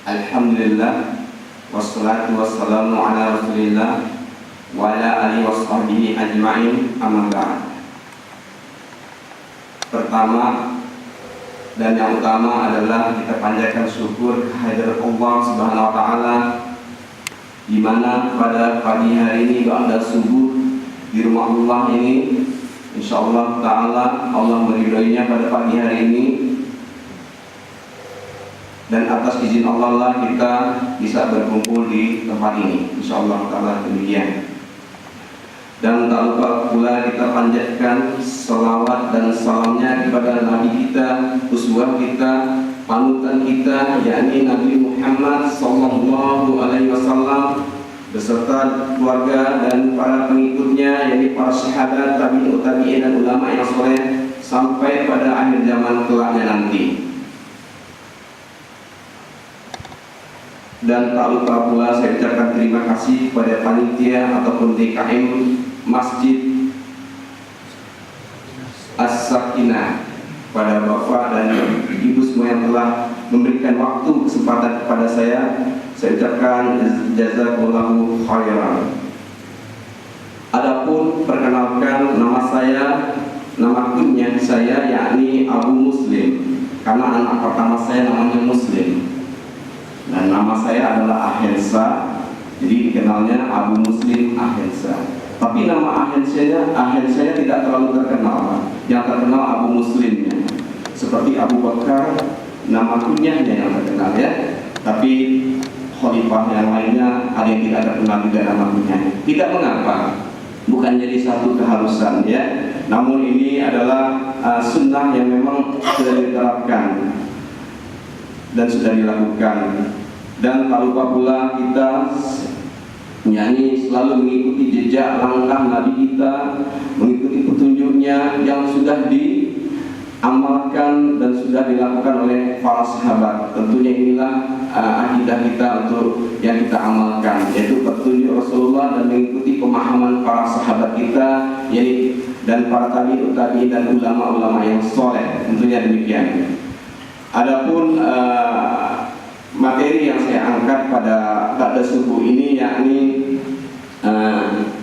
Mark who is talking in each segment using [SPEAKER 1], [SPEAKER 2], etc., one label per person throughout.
[SPEAKER 1] Alhamdulillah, wassalatu wassalamu ala rasulillah wa ala alihi washabbihi ajma'in, amma ba'd. Pertama dan yang utama adalah kita panjatkan syukur kehadirat Allah Subhanahu wa taala, di mana pada pagi hari ini ba'da subuh di rumah Allah ini insyaallah taala Allah meridhoinya pada pagi hari ini, dan atas izin Allah lah kita bisa berkumpul di tempat ini, insyaallah taala demikian. Dan tak lupa pula kita panjatkan salawat dan salamnya kepada Nabi kita, uswah kita, panutan kita, yakni Nabi Muhammad sallallahu alaihi wasallam beserta keluarga dan para pengikutnya, yakni para sahabat, tabi'in dan ulama yang saleh sampai pada akhir zaman kelaknya nanti. Dan tak lupa pula saya ucapkan terima kasih kepada panitia ataupun DKM Masjid As-Sakinah, pada Bapak dan Ibu semua yang telah memberikan waktu kesempatan kepada saya ucapkan jazakumullahu khairan. Adapun perkenalkan, nama kunyah saya yakni Abu Muslim, karena anak pertama saya namanya Muslim. Dan nama saya adalah Ahensa, jadi dikenalnya Abu Muslim Ahensa. Tapi nama Ahensa tidak terlalu terkenal. Yang terkenal Abu Muslimnya. Seperti Abu Bakar, nama kunyahnya yang terkenal ya. Tapi khalifah yang lainnya ada yang tidak terkenal juga nama kunyahnya. Tidak mengapa, bukan jadi satu keharusan ya. Namun ini adalah sunnah yang memang sudah diterapkan dan sudah dilakukan. Dan tak lupa pula kita selalu mengikuti jejak langkah Nabi kita, mengikuti petunjuknya yang sudah diamalkan dan sudah dilakukan oleh para sahabat. Tentunya inilah akidah kita untuk yang kita amalkan, yaitu petunjuk Rasulullah dan mengikuti pemahaman para sahabat kita, yaitu dan para tabi'in dan ulama-ulama yang soleh. Tentunya demikian. Adapun materi yang saya angkat pada subuh ini yakni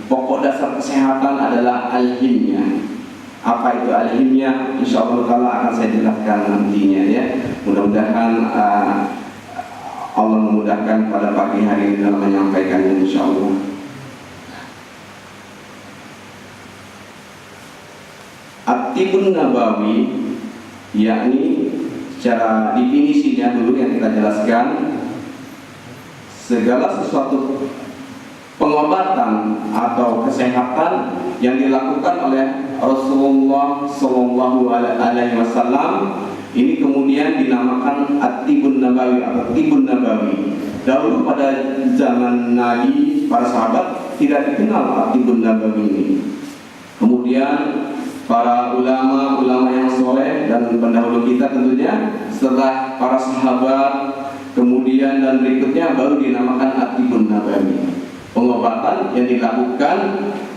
[SPEAKER 1] pokok dasar kesehatan adalah al-himyah. Apa itu al-himyah? Insyaallah taala akan saya jelaskan nantinya ya. Mudah-mudahan Allah memudahkan pada pagi hari ini dalam menyampaikannya insyaallah. At-Tibun Nabawi yakni secara definisinya dulu yang kita jelaskan, segala sesuatu pengobatan atau kesehatan yang dilakukan oleh Rasulullah Sallallahu Alaihi Wasallam ini kemudian dinamakan At-Tibun Nabawi atau Tibun Nabawi. Dahulu pada zaman Nabi, para sahabat tidak dikenal At-Tibun Nabawi ini. Kemudian para ulama yang soleh dan pendahulu kita tentunya setelah para sahabat kemudian dan berikutnya baru dinamakan At-Tibun Nabawi, pengobatan yang dilakukan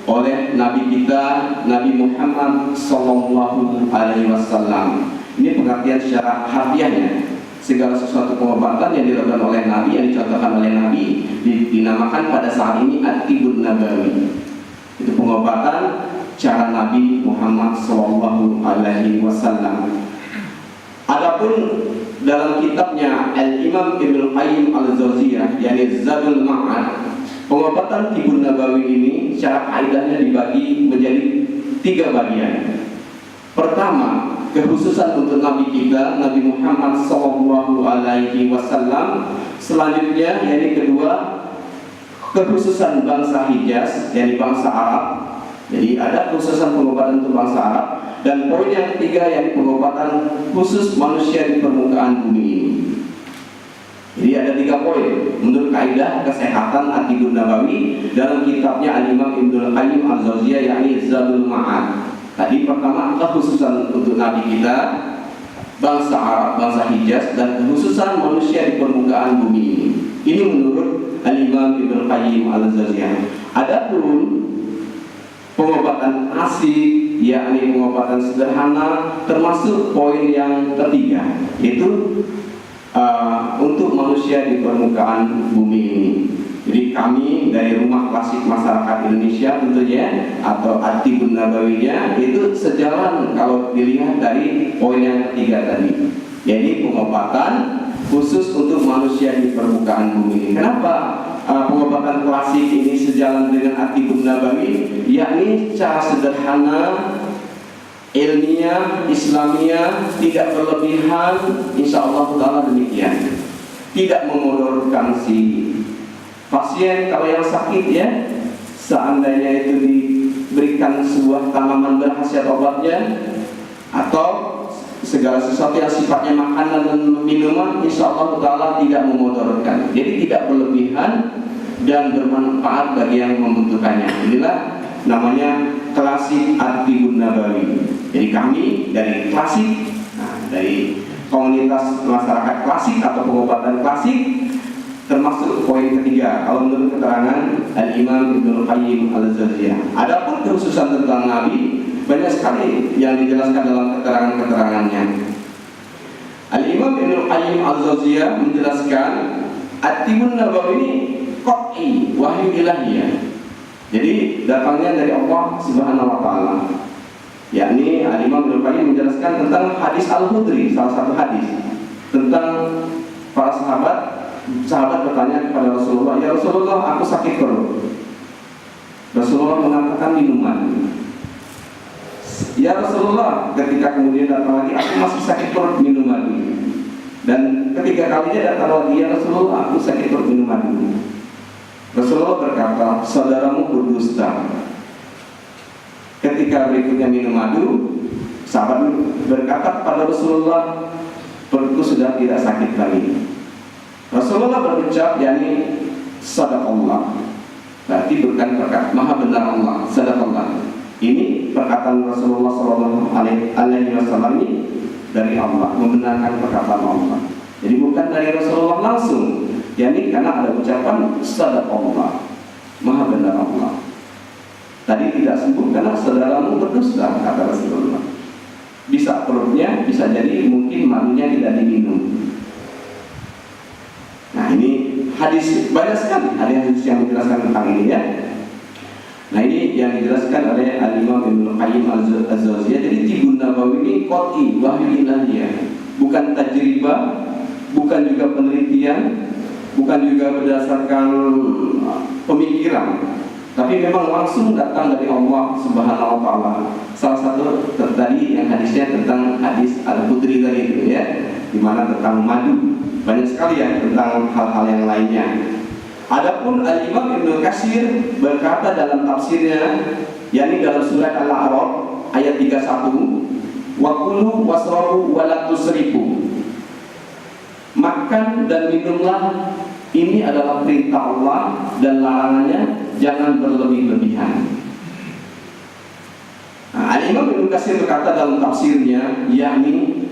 [SPEAKER 1] oleh Nabi kita Nabi Muhammad Sallallahu Alaihi Wasallam. Ini pengertian secara harfiahnya, segala sesuatu pengobatan yang dilakukan oleh Nabi, yang dicontohkan oleh Nabi dinamakan pada saat ini At-Tibun Nabawi. Itu pengobatan cara Nabi Muhammad Sallallahu Alaihi Wasallam. Adapun dalam kitabnya Al-Imam Ibnu Qayyim Al-Jauziyah, yakni Zadul Ma'ad, pengobatan Tibun Nabawi ini secara kaidahnya dibagi menjadi 3 bagian. Pertama, kekhususan untuk Nabi kita Nabi Muhammad Sallallahu Alaihi Wasallam. Selanjutnya, yakni kedua, kekhususan bangsa Hijaz, yakni bangsa Arab. Jadi ada kekhususan pengobatan untuk bangsa Arab. Dan poin yang ketiga yakni pengobatan khusus manusia di permukaan bumi ini. Jadi ada 3 poin menurut kaidah kesehatan At-Tibun Nabawi dalam kitabnya Al-Imam Ibnu Qayyim Al-Jauziyah yakni Zadul Ma'ad. Tadi pertama kekhususan untuk Nabi kita bangsa Arab, bangsa Hijaz, dan kekhususan manusia di permukaan bumi ini. Ini menurut Al-Imam Ibnu Qayyim Al-Jauziyah. Adapun pengobatan asik, yakni pengobatan sederhana, termasuk poin yang ketiga, yaitu untuk manusia di permukaan bumi ini. Jadi kami dari Rumah Klasik Masyarakat Indonesia tentunya, atau At-Tibbun Nabawiyah, itu sejalan kalau dilihat dari poin yang ketiga tadi, yaitu pengobatan khusus untuk manusia di permukaan bumi ini. Kenapa pengobatan klasik ini sejalan dengan At-Tibbun Nabawi? Yakni secara sederhana, ilmiah, Islamiyah, tidak berlebihan, insya Allah ta'ala demikian, tidak memudorkan si pasien. Kalau yang sakit ya, seandainya itu diberikan sebuah tanaman berkhasiat obatnya, atau segala sesuatu yang sifatnya makanan dan minuman, insya Allah ta'ala tidak memudorkan. Jadi tidak berlebihan dan bermanfaat bagi yang membutuhkannya. Inilah namanya Klasik At-Tibbun Nabawi. Jadi kami dari Klasik, dari komunitas masyarakat klasik atau pengobatan klasik, termasuk poin ketiga kalau menurut keterangan Al-Imam Ibnu Qayyim Al-Jauziyah. Adapun kekhususan tentang Nabi, banyak sekali yang dijelaskan dalam keterangan-keterangannya. Al-Imam Ibnu Qayyim Al-Jauziyah menjelaskan At-Tibbun Nabawi ini qat'i, wahyu ilahiyah. Jadi datangnya dari Allah Subhanahu wa taala. Yakni Al-Imam Ibnu Qayyim menjelaskan tentang hadis Al-Khudri, salah satu hadis tentang para sahabat bertanya kepada Rasulullah, "Ya Rasulullah, aku sakit perut." Rasulullah mengatakan minuman. "Ya Rasulullah," ketika kemudian datang lagi, "aku masih sakit perut, minum lagi." Dan ketiga kalinya datang lagi, "Ya Rasulullah, aku sakit perut, minum lagi." Rasulullah berkata, "Saudaramu berdusta." Ketika berikutnya minum madu, sahabat berkata kepada Rasulullah, "Perutku sudah tidak sakit lagi." Rasulullah berucap, yakni sadaqallah, berarti bukan perkataan maha benar Allah, sadaqallah. Ini perkataan Rasulullah Shallallahu Alaihi Wasallam ini dari Allah, membenarkan perkataan Allah. Jadi bukan dari Rasulullah langsung, yakni karena ada ucapan sadaqallah, maha benar Allah. Tadi tidak sembuh karena saudaramu berdusta, kata Rasulullah. Bisa perutnya, bisa jadi mungkin madunya tidak diminum. Nah ini hadis, banyak sekali hadis yang menjelaskan tentang ini ya. Nah ini yang dijelaskan oleh Al-Imam Ibnu Qayyim Al-Jauziyah. Jadi Tibbun Nabawi ini qat'i, wahyu ilahiyah, bukan tajribah, bukan juga penelitian, bukan juga berdasarkan pemikiran, tapi memang langsung datang dari Allah Subhanahu wa taala. Salah satu tadi yang hadisnya tentang hadis Al-Khudri tadi itu ya, di mana tentang madu. Banyak sekali ya tentang hal-hal yang lainnya. Adapun Al-Imam Ibnu Katsir berkata dalam tafsirnya, yakni dalam surat Al-A'raf ayat 31, "Wa kulu wasrabu wa la tusrifu." Makan dan minumlah, ini adalah perintah Allah, dan larangannya jangan berlebih-lebihan. Nah, Al-Imam Ibnu Katsir berkata dalam tafsirnya, yakni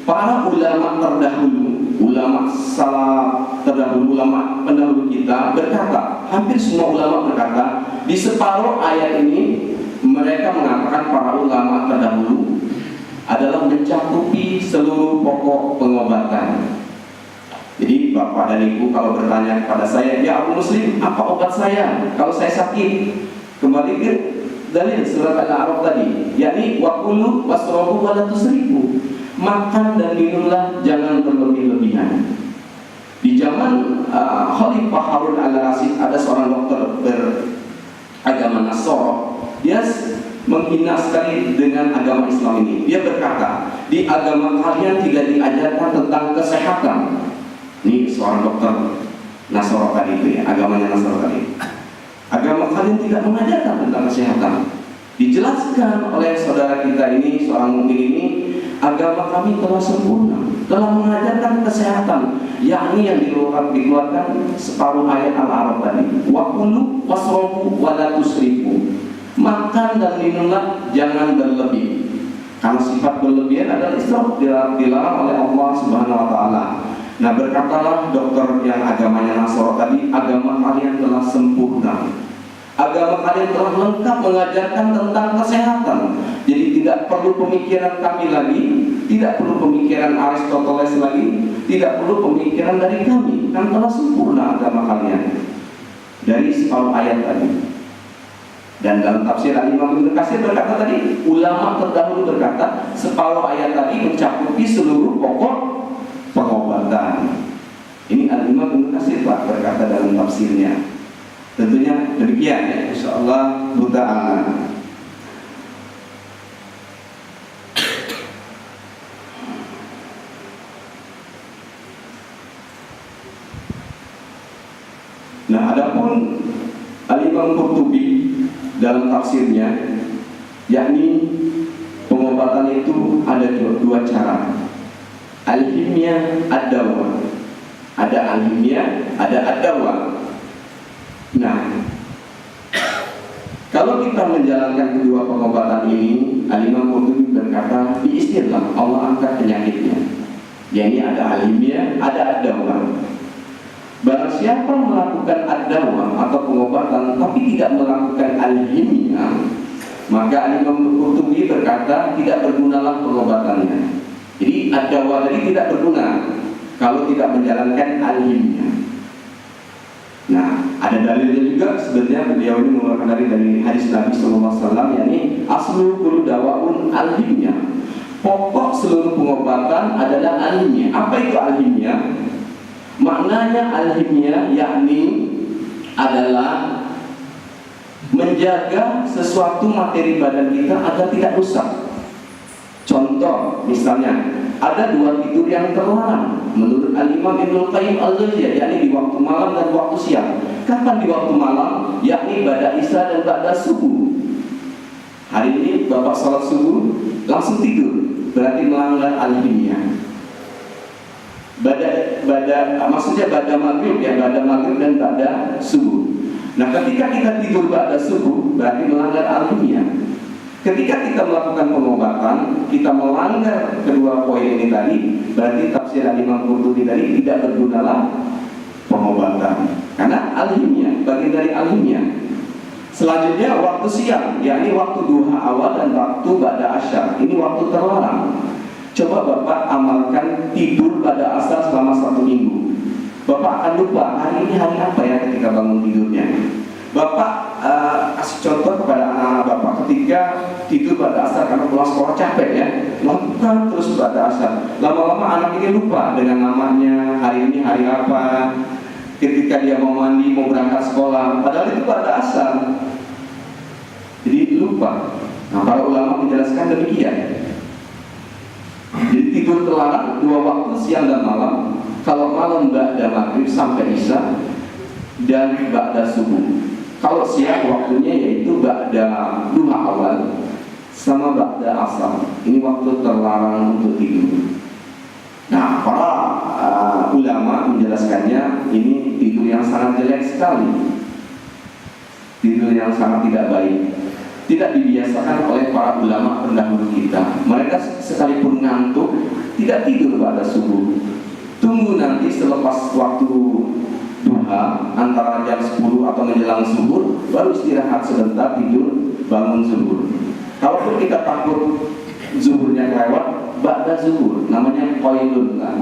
[SPEAKER 1] para ulama terdahulu, ulama salaf terdahulu, ulama pendahulu kita berkata, hampir semua ulama berkata, di separuh ayat ini mereka mengatakan para ulama terdahulu adalah mencakupi seluruh pokok pengobatan. Jadi bapak dan ibu kalau bertanya kepada saya, "Ya aku muslim, apa obat saya kalau saya sakit?" Kembali ke dalil surat Al-A'raf tadi, yakni waqulu wasrabu wa la tusrifu. Makan dan minumlah, jangan berlebih-lebihan. Di zaman Khalifah Harun al-Rasyid ada seorang dokter beragama Nasara. Dia menghina sekali dengan agama Islam ini. Dia berkata, "Di agama kalian tidak diajarkan tentang kesehatan." Ini seorang dokter Nasara tadi itu ya, agamanya Nasara tadi. "Agama kalian tidak mengajarkan tentang kesehatan." Dijelaskan oleh saudara kita ini, seorang mukmin ini, agama kami telah sempurna, telah mengajarkan kesehatan, yakni yang dikeluarkan separuh ayat Al-A'raf tadi, wa kulu wasrabu wa la tusrifu. Makan dan minumlah, jangan berlebih. Karena sifat berlebihan adalah israf, dilarang oleh Allah Subhanahu wa taala. Nah, berkatalah dokter yang agamanya Nasara tadi, agama kalian telah sempurna, agama kalian telah lengkap mengajarkan tentang kesehatan. Jadi tidak perlu pemikiran kami lagi, tidak perlu pemikiran Aristoteles lagi, tidak perlu pemikiran dari kami, kan telah sempurna agama kalian. Dari separuh ayat tadi. Dan dalam tafsir Imam Ibnu Katsir berkata tadi, ulama terdahulu berkata separuh ayat tadi mencakupi seluruh pokok pengobatan. Ini Imam Ibnu Katsir berkata dalam tafsirnya. Tentunya demikian ya, insyaallah ta'ala. Nah, adapun Al-Imam Qurtubi dalam tafsirnya, yakni pengobatan itu ada dua cara. Al-himyah, ad-dawa. Ada al-himyah, ada ad-dawa. Nah, kalau kita menjalankan kedua pengobatan ini, Al-Imam Qurtubi berkata, biiznillah Allah angkat penyakitnya. Yakni ada al-himyah, ada ad-dawa. Barang siapa melakukan ad-dawa atau pengobatan tapi tidak melakukan al-himyah, maka Al-Imam Qurtubi berkata tidak bergunalah pengobatannya. Jadi ad-dawa tadi tidak berguna kalau tidak menjalankan al-himyah. Nah, ada dalilnya juga. Sebenarnya beliau ini mengeluarkan dari hadis Nabi SAW, yakni aslu kullu dawaun al-himyah. Pokok seluruh pengobatan adalah al-himyah. Apa itu al-himyah? Maknanya al-himyah yakni adalah menjaga sesuatu materi badan kita agar tidak rusak. Contoh, misalnya ada dua tidur yang terlarang menurut Al-Imam Ibnu Qayyim al-Jauziyah, yakni di waktu malam dan waktu siang. Kapan di waktu malam? Yakni ba'da isya dan ba'da subuh. Hari ini Bapak sholat subuh langsung tidur, berarti melanggar al-himyah. Maksudnya ba'da maghrib ya, ba'da maghrib dan ba'da subuh. Nah, ketika kita tidur ba'da subuh berarti melanggar al-himyah. Ketika kita melakukan pengobatan, kita melanggar kedua poin ini tadi, berarti tafsir Imam Qurtubi tadi tidak bergunalah pengobatan. Karena al-himyah, bagian dari al-himyah. Selanjutnya waktu siang, yakni waktu duha awal dan waktu ba'da asyar. Ini waktu terlarang. Coba Bapak amalkan tidur pada asar selama 1 minggu. Bapak akan lupa hari ini hari apa ya ketika bangun tidurnya. Bapak kasih contoh kepada anak-anak Bapak ketika tidur pada asar karena pulang sekolah capek ya, lakukan terus pada asar. Lama-lama anak ini lupa dengan namanya, hari ini hari apa. Ketika dia mau mandi, mau berangkat sekolah, padahal itu pada asar. Jadi lupa. Nah, para ulama menjelaskan demikian. Jadi tidur terlarang 2 waktu, siang dan malam. Kalau malam ba'da maghrib sampai isya dan ba'da subuh. Kalau siang waktunya yaitu ba'da duha awal sama ba'da asar. Ini waktu terlarang untuk tidur. Nah, para ulama menjelaskannya ini tidur yang sangat jelek sekali. Tidur yang sangat tidak baik. Tidak dibiasakan oleh para ulama pendahulu kita. Mereka sekalipun ngantuk tidak tidur pada subuh. Tunggu nanti selepas waktu duha antara jam 10 atau menjelang zuhur, baru istirahat sebentar, tidur, bangun zuhur. Kalaupun kita takut zuhurnya kelewat, ba'da zuhur, namanya qailun kan.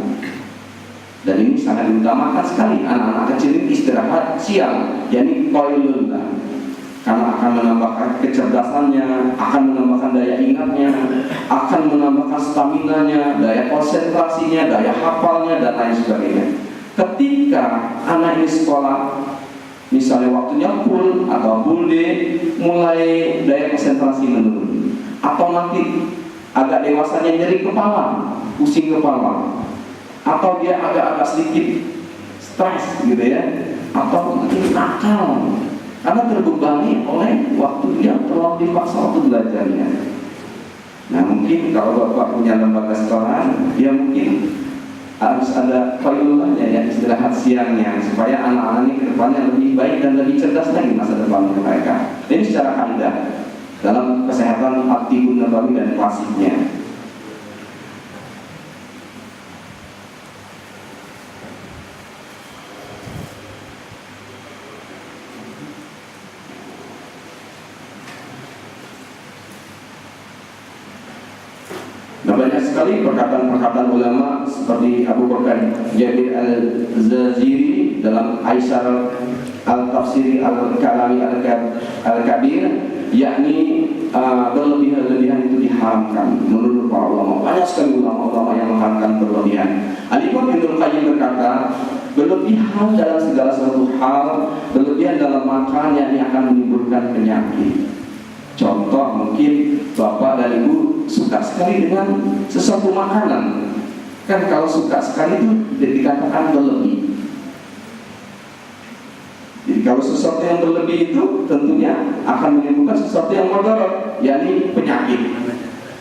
[SPEAKER 1] Dan ini sangat diutamakan sekali. Anak-anak kecil ini istirahat siang, yakni qailun kan. Karena akan menambahkan kecerdasannya, akan menambahkan daya ingatnya, akan menambahkan staminanya, daya konsentrasinya, daya hafalnya, dan lain sebagainya. Ketika anak ini sekolah, misalnya waktunya full atau full day, mulai daya konsentrasi menurun. Atau nanti agak dewasanya nyeri kepala, pusing kepala, atau dia agak-agak sedikit stres gitu ya, atau mungkin nakal karena terbebani oleh waktu dia terlalu dipaksa waktu belajarnya. Nah, mungkin kalau Bapak punya lembaga sekolahan, ya mungkin harus ada qailulahnya ya, istirahat siangnya, supaya anak-anak ini ke depannya lebih baik dan lebih cerdas lagi masa depan mereka. Ini secara kaidah dalam kesehatan At-Tibbun Nabawi dan klasiknya. Nah, Nah, banyak sekali perkataan-perkataan ulama seperti Abu Bakar Jabir Al-Zaziri dalam Aisar Al-Tafsiri Al-Kalami Al-Kabir, yakni berlebihan-lebihan itu diharamkan menurut para ulama. Banyak sekali ulama-ulama yang mengharamkan berlebihan. Al-Imam Ibnu Qayyim berkata, berlebihan dalam segala sesuatu hal, berlebihan dalam makan yakni akan menimbulkan penyakit. Contoh, mungkin bapak dan ibu suka sekali dengan sesuatu makanan. Kan kalau suka sekali itu dikatakan berlebih. Jadi kalau sesuatu yang berlebih itu tentunya akan menimbulkan sesuatu yang mudarat, yakni penyakit.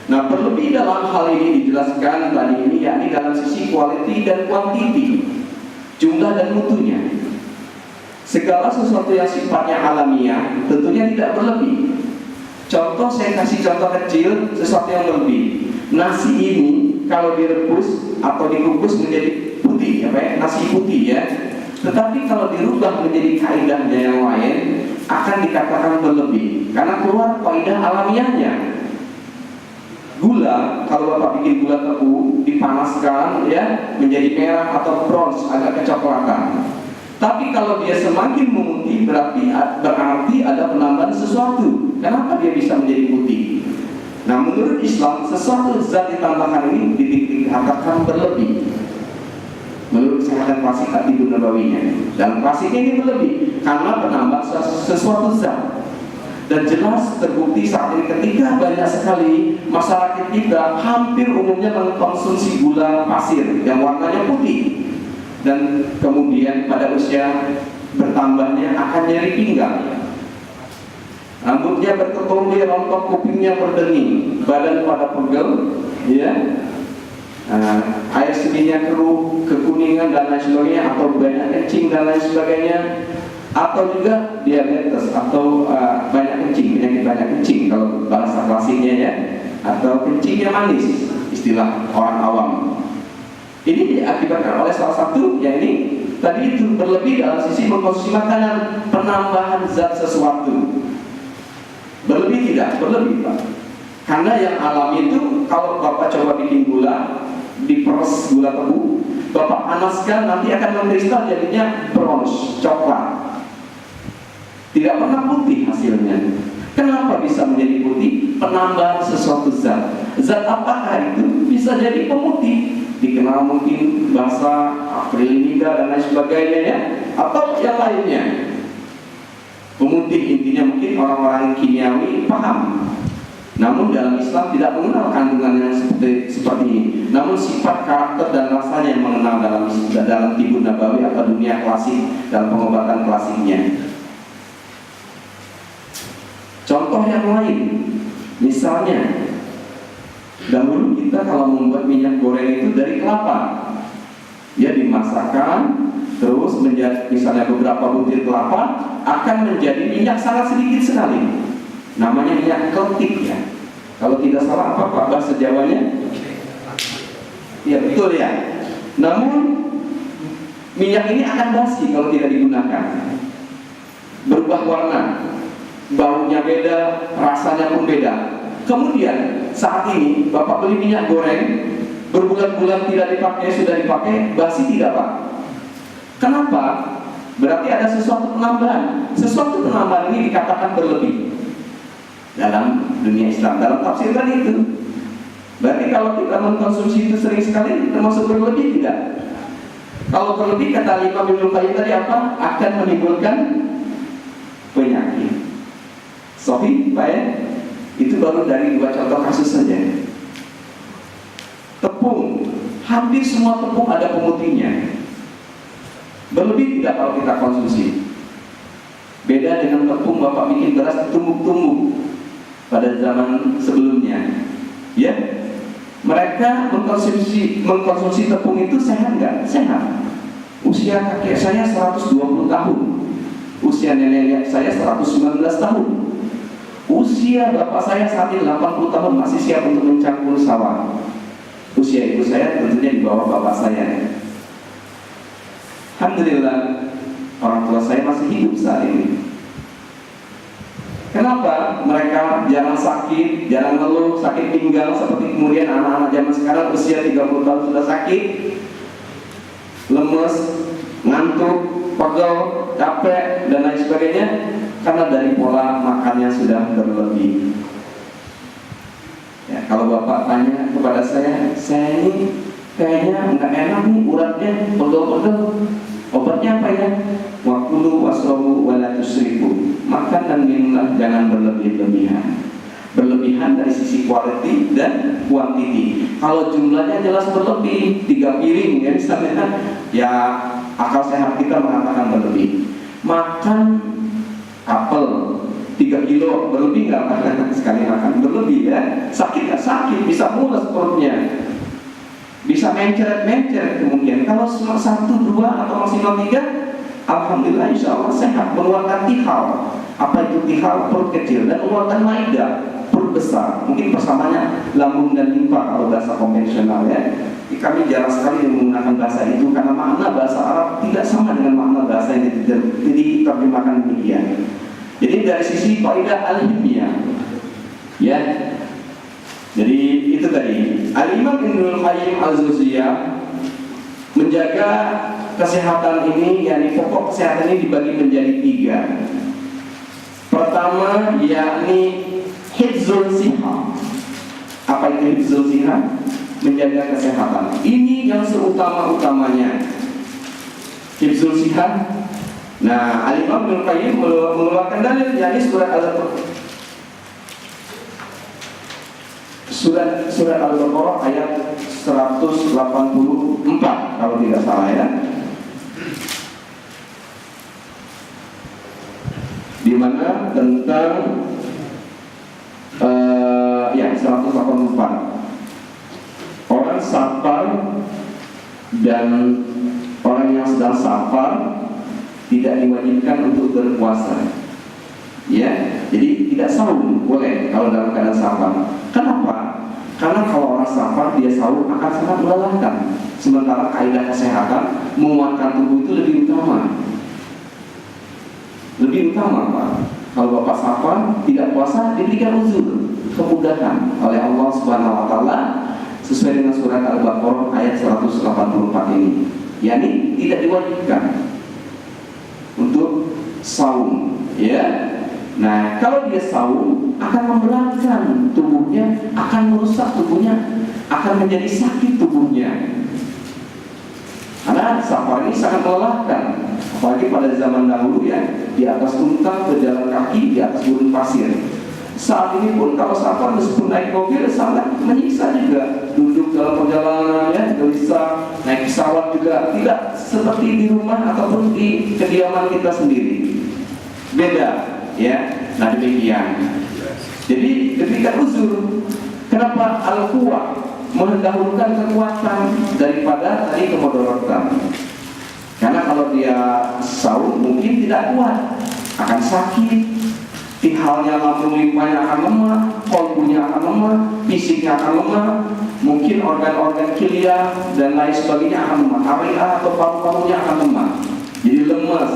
[SPEAKER 1] Nah, berlebih dalam hal ini dijelaskan tadi ini yakni dalam sisi quality dan quantity, jumlah dan mutunya. Segala sesuatu yang sifatnya alamiah tentunya tidak berlebih. Contoh, saya kasih contoh kecil sesuatu yang berlebih. Nasi ini kalau direbus atau dikukus menjadi putih, nasi putih ya. Tetapi kalau dirubah menjadi kaidahnya yang lain akan dikatakan berlebih karena keluar kaidah alamiahnya. Gula, kalau bapak bikin gula tebu dipanaskan ya menjadi merah atau bronze agak kecoklatan. Tapi kalau dia semakin memutih berarti ada penambahan sesuatu. Kenapa dia bisa menjadi putih? Nah, menurut Islam sesuatu zat ditambahkan ini dikatakan berlebih. Menurut kesehatan klasik Ibnu Nabawinya, dalam klasiknya ini berlebih karena penambah sesuatu zat. Dan jelas terbukti saat ini ketika banyak sekali masyarakat kita hampir umumnya mengkonsumsi gula pasir yang warnanya putih. Dan kemudian pada usia bertambahnya akan nyeri pinggang, rambutnya berketombe, rontok, kupingnya berdenging, badan pada pegel, ya, air seninya keruh, kekuningan dan lain sebagainya, atau banyak kencing dan lain sebagainya, atau juga diabetes atau banyak kencing, penyakit banyak kencing kalau bahasa klasiknya ya, atau kencingnya manis, istilah orang awam. Ini diakibatkan oleh salah satu, ya ini tadi itu berlebih dalam sisi mengkonsumsi makanan, penambahan zat sesuatu. Berlebih tidak? Berlebih Pak. Karena yang alami itu kalau bapak coba bikin gula, diperes gula tebu, bapak panaskan nanti akan mengkristal jadinya bronze, coklat. Tidak pernah putih hasilnya. Kenapa bisa menjadi putih? Penambahan sesuatu zat. Zat apakah itu? Bisa jadi pemutih. Dikenal mungkin bahasa akrilimida dan lain sebagainya ya, atau yang lainnya. Pemutih intinya mungkin orang-orang kimiawi paham. Namun dalam Islam tidak mengenal kandungan yang seperti ini. Namun sifat, karakter dan rasanya yang mengenal dalam tibbun nabawi atau dunia klasik, dalam pengobatan klasiknya. Contoh yang lain, misalnya dahulu kita kalau membuat minyak goreng itu dari kelapa, ya dimasakkan, terus menjadi misalnya beberapa butir kelapa akan menjadi minyak sangat sedikit sekali. Namanya minyak keltik ya. Kalau tidak salah apa Pak bahasa Jawanya? Ya betul ya. Namun minyak ini akan basi kalau tidak digunakan. Berubah warna, baunya beda, rasanya pun beda. Kemudian saat ini Bapak beli minyak goreng, berbulan-bulan tidak dipakai, sudah dipakai, basi tidak Pak? Kenapa? Berarti ada sesuatu penambahan. Sesuatu penambahan ini dikatakan berlebih dalam dunia Islam, dalam tafsiran itu. Berarti kalau kita mengkonsumsi itu sering sekali termasuk berlebih tidak? Kalau berlebih kata Imam Ibnu Qayyim tadi apa? Akan menimbulkan penyakit. Sahih Pak ya? Itu baru dari 2 contoh kasus saja. Tepung, hampir semua tepung ada pemutihnya. Berlebih tidak kalau kita konsumsi? Beda dengan tepung bapak bikin beras tumbuk-tumbuk pada zaman sebelumnya. Ya, mereka mengkonsumsi tepung itu sehat nggak? Sehat. Usia kakek saya 120 tahun, usia nenek saya 119 tahun. Usia bapak saya saat ini 80 tahun masih siap untuk mencampur sawah. Usia ibu saya tentunya di bawah bapak saya. Alhamdulillah orang tua saya masih hidup saat ini. Kenapa? Kenapa? Mereka jarang sakit, jarang ngeluh, sakit pinggang seperti kemudian anak-anak zaman sekarang usia 30 tahun sudah sakit, lemes, ngantuk, pegel, capek, dan lain sebagainya, karena dari pola makannya sudah berlebih. Ya, kalau Bapak tanya kepada saya ini kayaknya nggak enak nih uratnya, pegel-pegel, obatnya apa ya? Wakulu wasrobu wala tusrifu. Makan dan minumlah, jangan berlebih-lebihan. Berlebihan dari sisi quality dan quantity. Kalau jumlahnya jelas berlebih, 3 piring ya misalnya, ya akal sehat kita mengatakan berlebih. Makan apel 3 kilo berlebih nggak? Sekali makan berlebih ya. Sakit nggak? Sakit, bisa mules perutnya, bisa mencret-mencret kemungkinan. Kalau cuma 1, 2 atau maksimal 3, alhamdulillah insya Allah sehat. Mengeluarkan tihal. Apa itu tihal? Perut kecil. Dan mengeluarkan maida, perut besar. Mungkin persamaannya lambung dan limpa kalau bahasa konvensional ya. Kami jarang sekali menggunakan bahasa itu karena makna bahasa Arab tidak sama dengan makna bahasa yang diterjemahkan demikian. Jadi dari sisi kaidah al-ilmiah ya. Jadi itu tadi Al-Imam Ibnul Qayyim Al-Jauziyah menjaga kesehatan ini, yakni pokok kesehatan ini dibagi menjadi 3. Pertama yakni hifzul sihah. Apa itu hifzul sihah? Menjaga kesehatan. Ini yang seutama-utamanya. Hifzul sihah. Nah, Al-Imam Ibnul Qayyim mengeluarkan dalil yakni surat Al-Baqarah ayat 184 kalau tidak salah ya. Di mana tentang 184. Orang safar dan orang yang sedang safar tidak diwajibkan untuk berpuasa. Ya, jadi tidak sahur boleh kalau dalam keadaan safar. Kenapa? Karena kalau orang safar dia sahur akan sangat melelahkan. Sementara kaidah kesehatan menguatkan tubuh itu lebih utama. Lebih utama Pak. Kalau Bapak safar tidak puasa diberikan uzur, kemudahan oleh Allah Subhanahu wa taala sesuai dengan surat Al-Baqarah ayat 184 ini. yakni tidak diwajibkan untuk saum, ya. Nah, kalau dia saum akan memberatkan tubuhnya, akan merusak tubuhnya, akan menjadi sakit tubuhnya. Karena safar ini sangat melelahkan, apalagi pada zaman dahulu ya, di atas unta, berjalan kaki di atas gurun pasir. Saat ini pun kalau safar meskipun naik mobil sangat menyiksa juga, duduk dalam perjalanan ya, gelisah, naik pesawat juga tidak seperti di rumah ataupun di kediaman kita sendiri. Beda. Ya, nah demikian. Jadi diberikan uzur. Kenapa al-quwah mendahulukan kekuatan daripada tadi kemudaratan? Karena kalau dia saum mungkin tidak kuat, akan sakit, tihalnya, lambung limpahnya akan lemah, kolbunya akan lemah, fisiknya akan lemah, mungkin organ-organ kilia dan lain sebagainya akan lemah, area atau paru-parunya akan lemah, jadi lemas,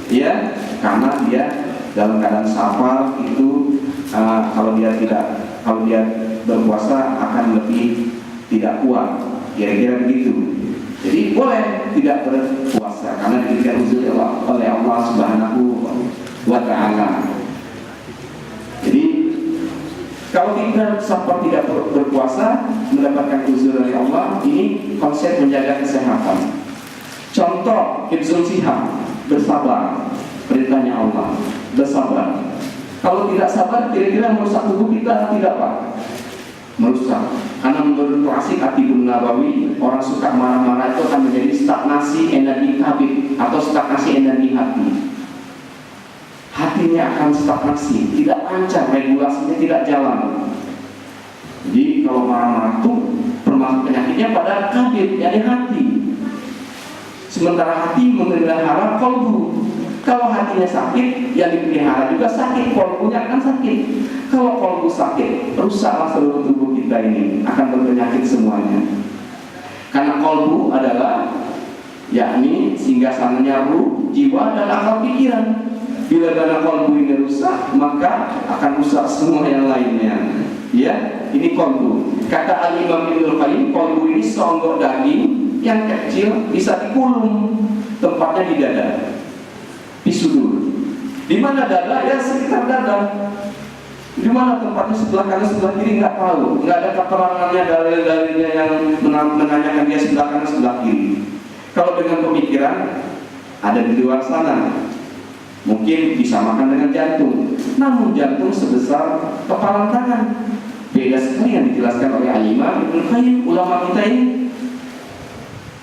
[SPEAKER 1] ya, karena dia dalam keadaan safar itu kalau dia berpuasa akan lebih tidak kuat, kira-kira begitu. Jadi boleh tidak berpuasa karena diberikan uzur oleh Allah Subhanahu wa Ta'ala. Jadi kalau kita safar tidak berpuasa mendapatkan uzur dari Allah, ini konsep menjaga kesehatan. Contoh hifzul sihah, bersabar, perintahnya Allah, bersabar. Kalau tidak sabar, kira-kira merusak tubuh kita tidak Pak? Merusak. Karena menurut Asy Atibun Nabawi, orang suka marah-marah itu akan menjadi stagnasi energi kabid atau stagnasi energi hati. Hatinya akan stagnasi, tidak lancar, regulasinya tidak jalan. Jadi kalau marah-marah itu termasuk penyakitnya pada kabid, yakni hati. Sementara hati memelihara kolbu. Kalau hatinya sakit, yang dipelihara juga sakit, kolbunya akan sakit. Kalau kolbu sakit, rusaklah seluruh tubuh kita ini, akan berpenyakit semuanya. Karena kolbu adalah yakni singgasananya ruh, jiwa dan akal pikiran. Bila mana kolbu ini rusak, maka akan rusak semua yang lainnya. Ya, ini kolbu. Kata Al-Imam Ibnul Qayyim, kolbu ini seonggok daging yang kecil, bisa dikulum, tempatnya di dada, di sudur. Di mana dada? Ya sekitar dada. Di mana tempatnya, sebelah kanan sebelah kiri nggak tahu, nggak ada keterangannya, dalil-dalilnya yang menanyakan dia sebelah kanan sebelah kiri. Kalau dengan pemikiran ada di luar sana, mungkin disamakan dengan jantung. Namun jantung sebesar kepalan tangan. Beda sekali yang dijelaskan oleh Al-Imam Ibnul Qayyim, ulama kita ini,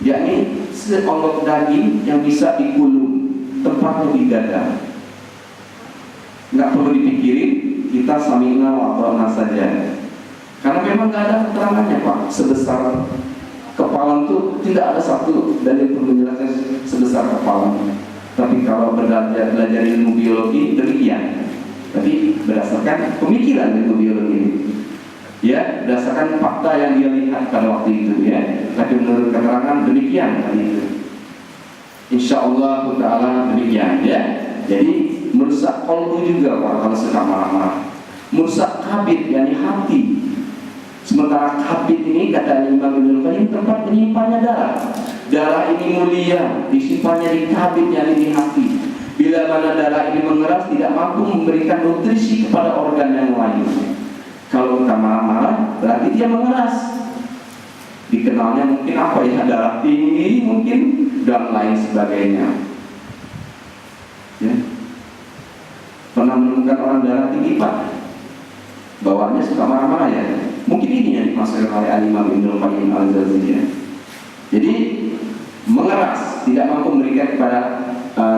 [SPEAKER 1] yakni seonggok daging yang bisa dikulum, tempatnya di dada. Nggak perlu dipikirin, kita sami'na wa ata'na saja. Karena memang nggak ada keterangannya Pak, sebesar kepala itu tidak ada satu dalil yang menjelaskan sebesar kepala. Tapi kalau belajar ilmu biologi demikian. Tapi berdasarkan pemikiran ilmu biologi ini, ya, berdasarkan fakta yang dia lihat pada waktu itu, ya. Tapi menurut keterangan demikian tadi itu. Insyaallah taala demikian, ya. Jadi merusak kolbu juga Pak kalau suka marah-marah. Merusak kabid, yakni hati. Sementara kabid ini kata Imam Ibnul Qayyim tempat menyimpannya darah. Darah ini mulia, disimpannya di kabid, yakni di hati. Bila mana darah ini mengeras, tidak mampu memberikan nutrisi kepada organ yang lain. Kalau kita marah-marah, berarti dia mengeras. Dikenalnya mungkin apa ya, darah tinggi mungkin, dan lain sebagainya. Ya. Pernah menemukan orang darah tinggi Pak? Bawaannya suka marah-marah ya. Mungkin ini yang dimaksudkan oleh Al-Imam Ibnul Qayyim Al-Jauziyah. Jadi mengeras, tidak mampu memberikan kepada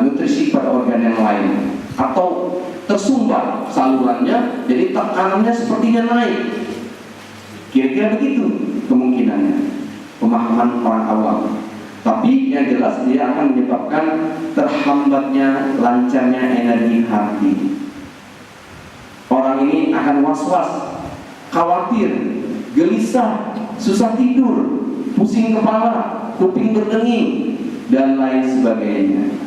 [SPEAKER 1] nutrisi pada organ yang lain, atau tersumbat salurannya, jadi tekanannya sepertinya naik. Kira-kira begitu kemungkinannya, pemahaman orang awam. Tapi yang jelas dia akan menyebabkan terhambatnya, lancarnya energi hati. Orang ini akan was-was, khawatir, gelisah, susah tidur, pusing kepala, kuping berdenging, dan lain sebagainya.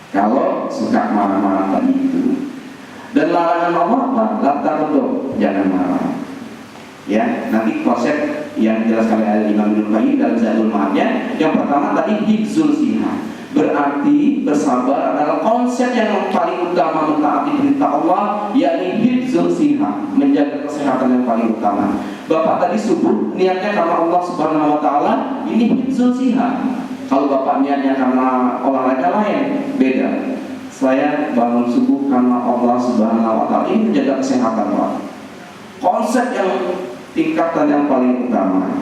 [SPEAKER 1] Kalau suka marah-marah tadi itu. Dan larangan Allah apa? La taghdab, jangan marah. Ya, nanti konsep yang dijelaskan oleh Imam Ibnul Qayyim dalam Zadul Ma'adnya. Yang pertama tadi hifzul siha, berarti bersabar adalah konsep yang paling utama mentaati perintah Allah, yakni hifzul siha, menjaga kesehatan yang paling utama. Bapak tadi subuh niatnya karena Allah Subhanahu wa taala, ini hifzul siha. Kalau bapak niatnya karena olahraga lain, beda. Saya bangun subuh karena Allah Subhanahu wa taala, ini menjaga kesehatan Pak. Konsep yang tingkatan yang paling utama,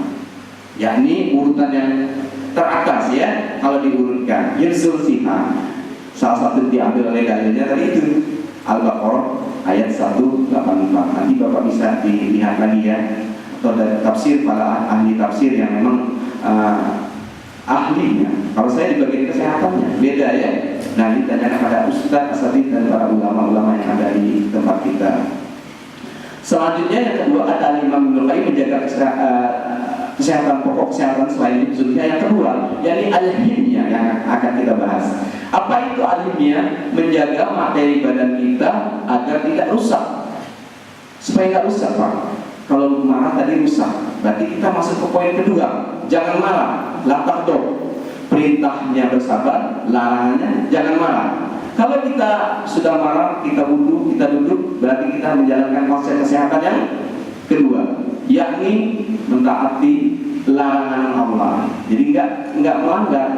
[SPEAKER 1] yakni urutan yang teratas ya, kalau diurutkan hifzul siha. Salah satu diambil oleh dalilnya tadi itu Al-Baqarah ayat 184. Nanti Bapak bisa dilihat lagi ya, atau dari tafsir para ahli tafsir yang memang ahlinya. Kalau saya di bagian kesehatannya beda ya. Nah, ditanyakan pada ustaz, asatidz dan para ulama-ulama yang ada di tempat kita. Selanjutnya yang kedua ada Imam Ibnul Qayyim menjaga kesehatan pokok, kesehatan selain hifzulnya. Yang kedua, yakni al-himya yang akan kita bahas. Apa itu al-himya? Menjaga materi badan kita agar tidak rusak. Supaya nggak rusak Pak. Kalau marah tadi rusak, berarti kita masuk ke poin kedua. Jangan marah, la taghdab. Perintahnya bersabar, larangannya jangan marah. Kalau kita sudah marah, kita wudhu, kita duduk, berarti kita menjalankan konsep kesehatan yang kedua, yakni mentaati larangan Allah. Jadi enggak melanggar.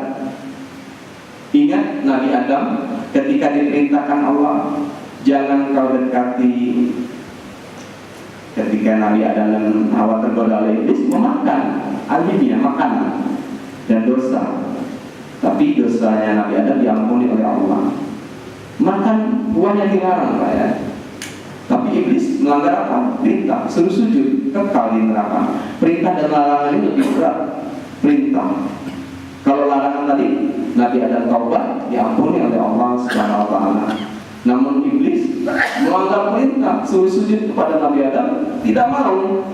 [SPEAKER 1] Ingat Nabi Adam ketika diperintahkan Allah, jangan kau dekati. Ketika Nabi Adam dan Hawa tergoda oleh iblis, memakan al-himya, makanan dan dosa. Tapi dosanya Nabi Adam diampuni oleh Allah. Makan buah yang dilarang Pak ya. Tapi iblis melanggar apa? Perintah, suruh sujud, kekal di neraka. Perintah dan larangan ini lebih berat. Perintah. Kalau larangan tadi Nabi Adam taubat, diampuni oleh Allah Subhanahu wa taala. Namun iblis melanggar perintah, suruh sujud kepada Nabi Adam, tidak mau.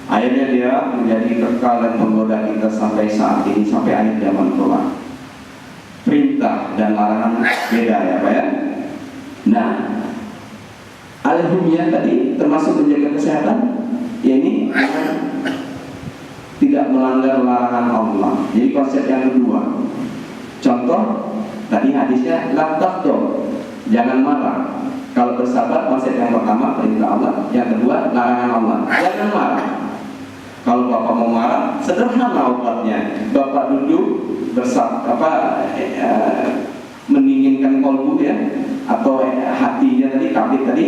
[SPEAKER 1] Akhirnya dia menjadi kekal dan menggoda kita sampai saat ini, sampai akhir zaman kelak. Perintah dan larangan beda ya Pak ya. Nah, al-himyah tadi termasuk menjaga kesehatan, ya ini tidak melanggar larangan Allah. Jadi konsep yang kedua. Contoh tadi hadisnya la taghdab, jangan marah. Kalau bersabar konsep yang pertama perintah Allah, yang kedua larangan Allah, jangan marah. Kalau bapak mau marah, sederhana obatnya. Bapak duduk mendinginkan kolbu ya, atau hatinya tadi, kabit tadi,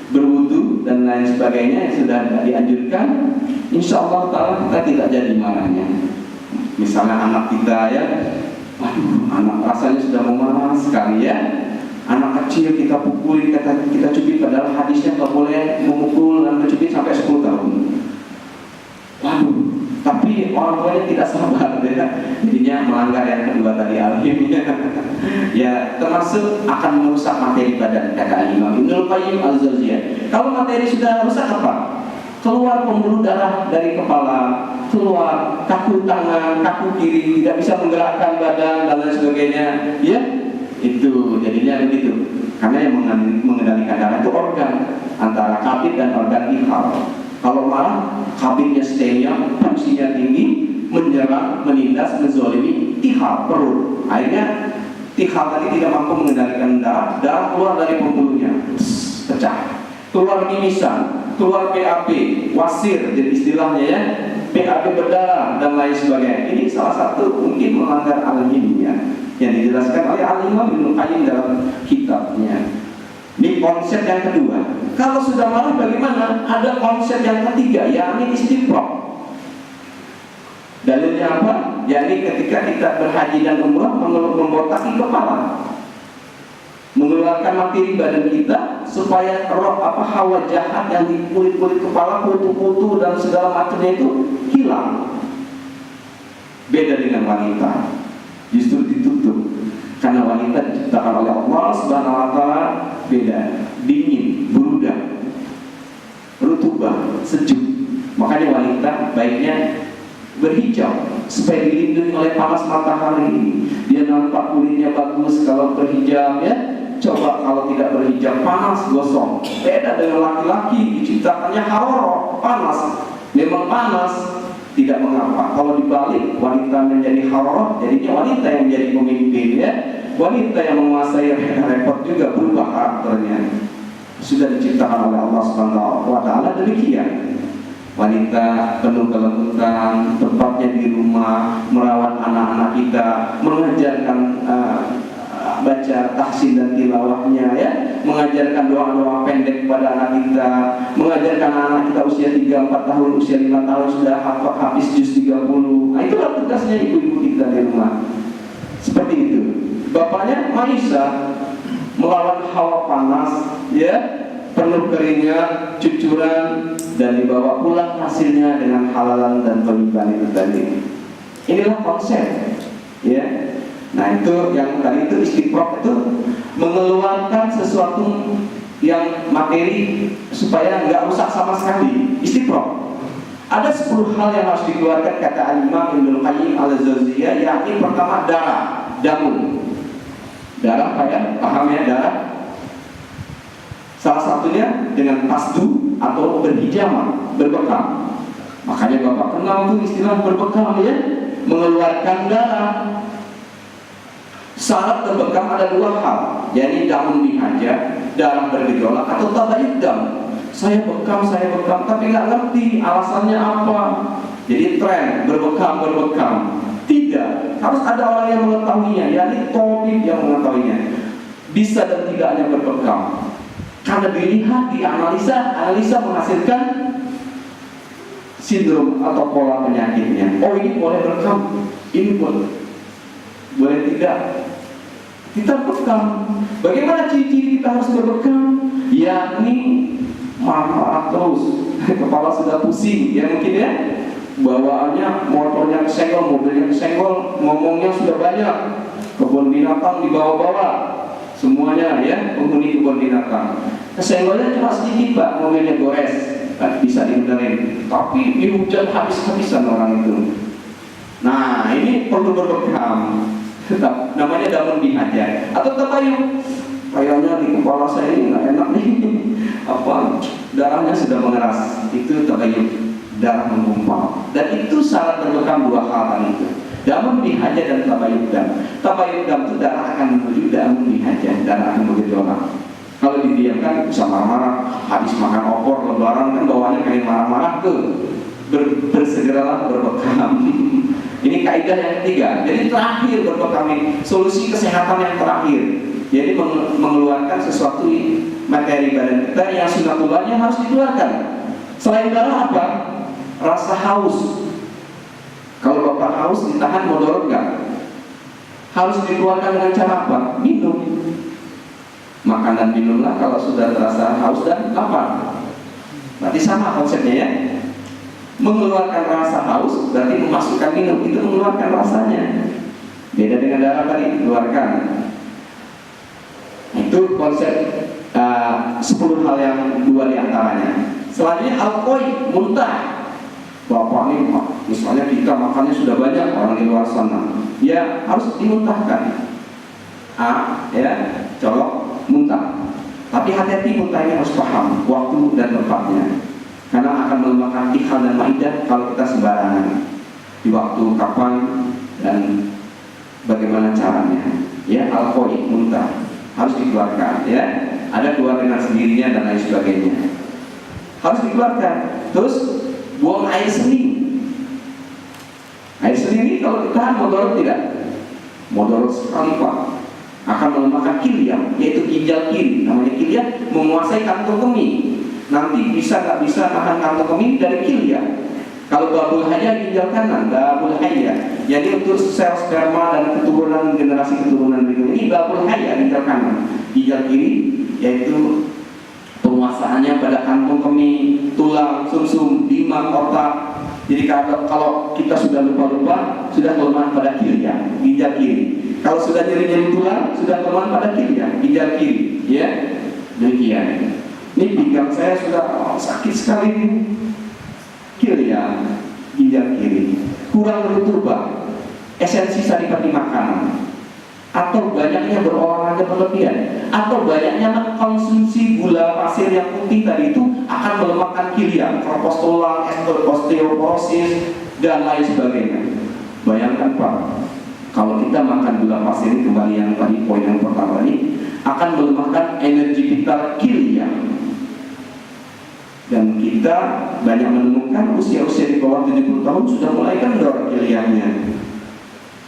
[SPEAKER 1] berwudu dan lain sebagainya yang sudah dianjurkan. Insya Allah Ta'ala kita tidak jadi marahnya. Misalnya anak kita ya, anak rasanya sudah marah sekali ya. Anak kecil kita pukulin, kita cubit, padahal hadisnya nggak boleh memukul dan mencubit sampai 10 tahun. Waduh, tapi orang tuanya tidak sabar ya. Jadinya melanggar yang kedua tadi, al-himyah. Ya, termasuk akan merusak materi badan, kata Imam Ibnul Qayyim al-Jauziyah. Kalau materi sudah rusak apa? Keluar pembuluh darah dari kepala, keluar kaku tangan, kaku kiri, tidak bisa menggerakkan badan dan lain sebagainya. Ya, itu jadinya begitu. Karena yang mengendalikan darah itu organ, antara kabid dan organ ikhal. Kalau marah, kabidnya stenya, fungsinya tinggi, menyerang, menindas, menzolimi ikhal, perut. Akhirnya ikhal tadi tidak mampu mengendalikan darah, darah keluar dari pembuluhnya, pecah. Keluar mimisan, keluar PAP, wasir, jadi istilahnya ya, PAP berdarah dan lain sebagainya. Ini salah satu mungkin melanggar al-himyah yang dijelaskan oleh Al-Imam Ibnu Qayyim dalam kitabnya. Ini konsep yang kedua. Kalau sudah marah bagaimana? Ada konsep yang ketiga, yakni istifraq. Dalilnya apa? Yakni ketika kita berhaji dan umrah membotaki kepala, mengeluarkan materi badan kita supaya hawa jahat yang di kulit-kulit kepala, kutu-kutu dan segala macamnya itu hilang. Beda dengan wanita, justru ditutup. Karena wanita diciptakan oleh Allah Subhanahu wa Ta'ala beda, dingin, berudah, rutubah, sejuk. Makanya wanita baiknya berhijab supaya dilindungi oleh panas matahari. Dia nampak kulitnya bagus kalau berhijab ya. Coba kalau tidak berhijab, panas, gosong. Beda dengan laki-laki, diciptakannya haroroh, panas. Memang panas, tidak mengapa. Kalau dibalik, wanita menjadi haroroh, jadinya wanita yang menjadi pemimpin ya. Wanita yang menguasai repot juga, berubah karakternya. Sudah diciptakan oleh Allah Subhanahu wa Ta'ala demikian. Wanita penuh kelembutan, tempatnya di rumah, merawat anak-anak kita, mengajarkan baca tahsin dan tilawahnya ya, mengajarkan doa-doa pendek kepada anak kita, mengajarkan anak kita usia 3-4 tahun, usia 5 tahun sudah habis juz 30. Nah, itulah tugasnya ibu-ibu kita di rumah. Seperti itu. Bapaknya Maisa melawan hawa panas ya, penuh keringat, cucuran, dan dibawa pulang hasilnya dengan halalan dan thayyiban itu tadi. Inilah konsep ya. Nah itu yang tadi itu istifraq, itu mengeluarkan sesuatu yang materi supaya nggak rusak sama sekali. Istifraq. Ada 10 hal yang harus dikeluarkan kata Al-Imam Ibnul Qayyim al-Jauziyah, yakni pertama darah, damun. Darah kayak paham ya, darah. Salah satunya dengan pasdu atau berhijamah, berbekam. Makanya Bapak kenal tuh istilah berbekam ya, mengeluarkan darah. Syarat berbekam ada 2 hal, yakni damun bihaja, darah bergejolak, atau tabayud dam. Saya bekam, tapi nggak ngerti alasannya apa. Jadi tren berbekam. Tidak, harus ada orang yang mengetahuinya, yakni tabib yang mengetahuinya. Bisa dan tidaknya berbekam. Karena dilihat, analisa menghasilkan sindrom atau pola penyakitnya. Oh ini boleh bekam, ini boleh tidak. Kita bekam. Bagaimana ciri-ciri kita harus berbekam? Yakni marah terus, kepala sudah pusing, ya mungkin ya. Bawaannya motornya kesenggol, mobilnya kesenggol, ngomongnya sudah banyak. Kebun binatang dibawa-bawa, semuanya ya, penghuni kebun binatang. Kesenggolnya cuma sedikit Pak, mobilnya gores, bisa dihindarin. Tapi di hujan habis-habisan orang itu. Nah ini perlu berbekam. Namanya damun bihaja atau tabayun. kayaknya di kepala saya ini nggak enak nih, apa darahnya sudah mengeras, itu tabayun, darah menggumpal. Dan itu syarat terbekam dua hal tadi itu, damun bihaja dan tabayun dam. Tabayun dam itu darah akan menuju damun bihaja, darah akan bergejolak. Kalau didiamkan bisa marah-marah, habis makan opor lebaran kan bawaannya pengen marah-marah tuh. Bersegeralah berbekam. Ini kaidah yang ketiga. Jadi terakhir berbekam ini solusi kesehatan yang terakhir. Jadi mengeluarkan sesuatu materi badan kita yang sunatullahnya harus dikeluarkan. Selain darah apa? Rasa haus. Kalau bapak haus ditahan mudarat nggak? Harus dikeluarkan dengan cara apa? Minum. Makan dan minumlah kalau sudah terasa haus dan lapar. Berarti sama konsepnya ya. Mengeluarkan rasa haus berarti memasukkan minum, itu mengeluarkan rasanya. Beda dengan darah tadi dikeluarkan. Itu konsep 10 hal yang dua diantaranya. Selanjutnya al-qoi, muntah. Bapak nih, misalnya kita makannya sudah banyak, orang di luar sana, ya harus dimuntahkan. Ya, colok, muntah. Tapi hati-hati muntahnya harus paham waktu dan tempatnya. Karena akan melemahkan ikhal dan maidah kalau kita sembarangan. Di waktu kapan dan bagaimana caranya. Ya, al-qoi, muntah harus dikeluarkan, ya. Ada keluar dengan sendirinya dan lain sebagainya. Harus dikeluarkan. Terus buang air seni. Air seni ini kalau ditahan mudarat tidak? Mudarat sekali Pak. Akan melemahkan kilia, yaitu ginjal kiri. Namanya kilia menguasai kantong kemih. Nanti bisa nggak bisa tahan kantong kemih dari kilia. Kalau babul haya ginjal kanan, babul haya. Jadi untuk sel sperma dan keturunan generasi keturunan berikut ini babul haya ginjal kanan. Ginjal kiri yaitu penguasaannya pada kantong kemih, tulang, sumsum, limak, otak. Jadi kalau kita sudah lupa-lupa, sudah kelemahan pada kilia, ginjal kiri. Kalau sudah nyeri-nyeri tulang, sudah kelemahan pada kilia, ginjal kiri. Ya, demikian. Ini pinggang saya sudah sakit sekali. Kilia, ginjal kiri, kurang rutubah, esensi saripati makanan, atau banyaknya berolahraga berlebihan, atau banyaknya mengkonsumsi gula pasir yang putih tadi itu akan melemahkan kilia, keropos tulang, osteoporosis dan lain sebagainya. Bayangkan Pak, kalau kita makan gula pasir ini, kembali yang tadi poin yang pertama tadi, akan melemahkan energi vital kilia. Dan kita banyak menemukan usia-usia di bawah 70 tahun sudah mulai kendor kilianya,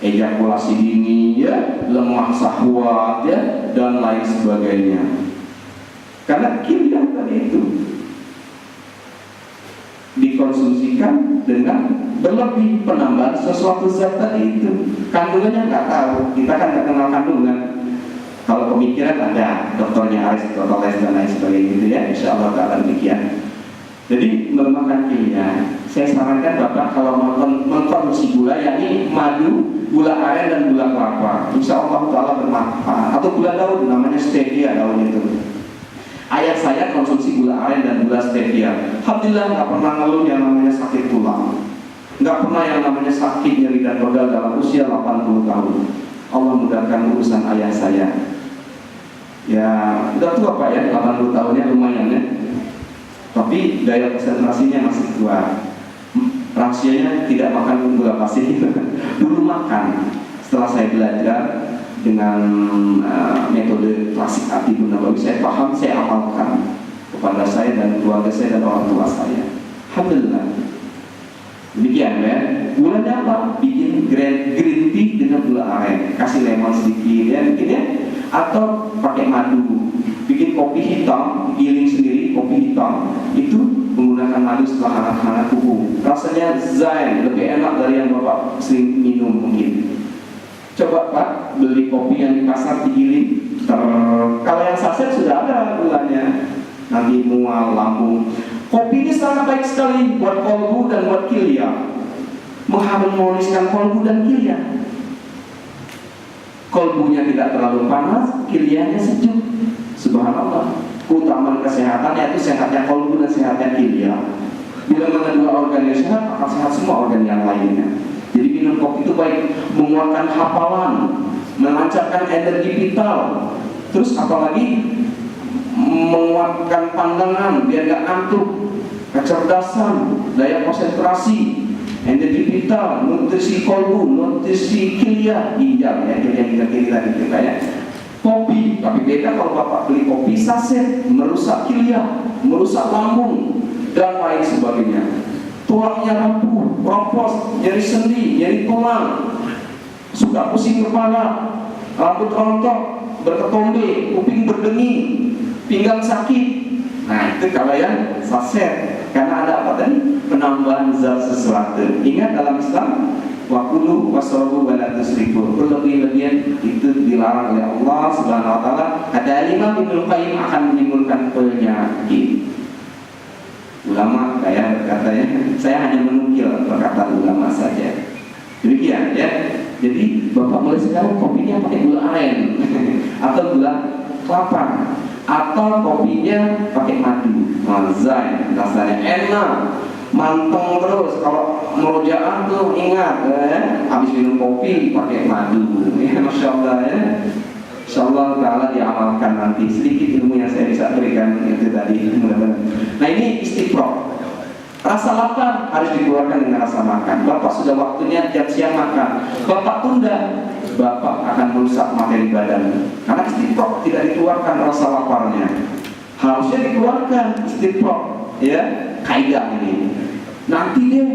[SPEAKER 1] ejakulasi dini, ya, lemah syahwat, ya, dan lain sebagainya. Karena kilia tadi itu dikonsumsikan dengan berlebih, penambahan sesuatu zat tadi itu. Kandungannya nggak tahu, kita kan nggak kenal kandungan. Kalau pemikiran ada dokternya Aristoteles dan lain sebagainya gitu ya, insya Allah ta'ala demikian. Jadi melemahkan kilia. Saya sarankan Bapak kalau mengkonsumsi gula, yakni madu, gula aren dan gula kelapa, insya Allah ta'ala bermanfaat. Atau gula daun, namanya stevia daun itu. Ayah saya konsumsi gula aren dan gula stevia. Alhamdulillah nggak pernah ngeluh yang namanya sakit tulang, nggak pernah yang namanya sakit nyeri dan rodal dalam usia 80 tahun. Allah mudahkan urusan ayah saya. Ya udah tua Pak ya, 80 tahunnya lumayan ya. Tapi daya konsentrasinya masih kuat. Rahasianya tidak makan gula pasir. Dulu makan. Setelah saya belajar dengan metode klasik Atibun Nabawi, saya paham, saya amalkan kepada saya dan keluarga saya dan orang tua saya. Alhamdulillah. Demikian ya. Gulanya apa? Bikin green tea dengan gula aren, kasih lemon sedikit ya, bikin ya. Atau pakai madu. Bikin kopi hitam, giling sendiri kopi hitam, itu menggunakan madu setelah hangat-hangat tubuh. Rasanya zain, lebih enak dari yang Bapak sering minum mungkin. Coba Pak, beli kopi yang di pasar digiling. Kalau yang saset sudah ada gulanya, nanti mual lambung. Kopi ini sangat baik sekali buat kolbu dan buat kilia, mengharmoniskan kolbu dan kilia. Kolbunya tidak terlalu panas, kilianya sejuk. Subhanallah. Keutamaan kesehatan yaitu sehatnya kolbu dan sehatnya kilia. Bila mana dua organ yang sehat, akan sehat semua organ yang lainnya. Jadi minum kopi itu baik, menguatkan hafalan, melancarkan energi vital, Terus apalagi menguatkan pandangan biar gak ngantuk, kecerdasan, daya konsentrasi, energi vital, nutrisi kolbu, nutrisi kilya, ginjal ya, ginjal kiri tadi kita ya. Kopi, tapi beda kalau bapak beli kopi saset, merusak kilya, merusak lambung dan lain sebagainya. Tulangnya rapuh, keropos, nyeri sendi, nyeri tulang, suka pusing kepala, rambut rontok, berketombe, kuping berdenging, pinggang sakit. Nah itu kalau yang saset, karena ada apa tadi? Penambahan zat sesuatu. Ingat dalam Islam, wakulu wasrobu wala tusrifu. Berlebih-lebihan itu dilarang oleh Allah Subhanahu Wa Taala. Kata Imam Ibnu Qayyim akan menimbulkan penyakit. Ulama kayak katanya, saya hanya menukil perkataan ulama saja. Demikian ya. Jadi bapak mulai sekarang kopinya pakai gula aren atau gula kelapa, atau kopinya pakai madu, mazai, rasanya enak, manteng terus. Kalau merojaan tuh ingat habis minum kopi pakai madu, ya masya Allah ya. Insyaallah taala diamalkan nanti. Sedikit ilmu yang saya bisa berikan itu tadi mudah-mudahan. Nah ini istiqroh. Rasa lapar harus dikeluarkan dengan rasa makan. Bapak sudah waktunya jam siang makan, bapak tunda, bapak akan merusak materi badan. Karena istiqroh tidak dikeluarkan rasa laparnya. Harusnya dikeluarkan istiqroh, ya kaidah ini. Nanti deh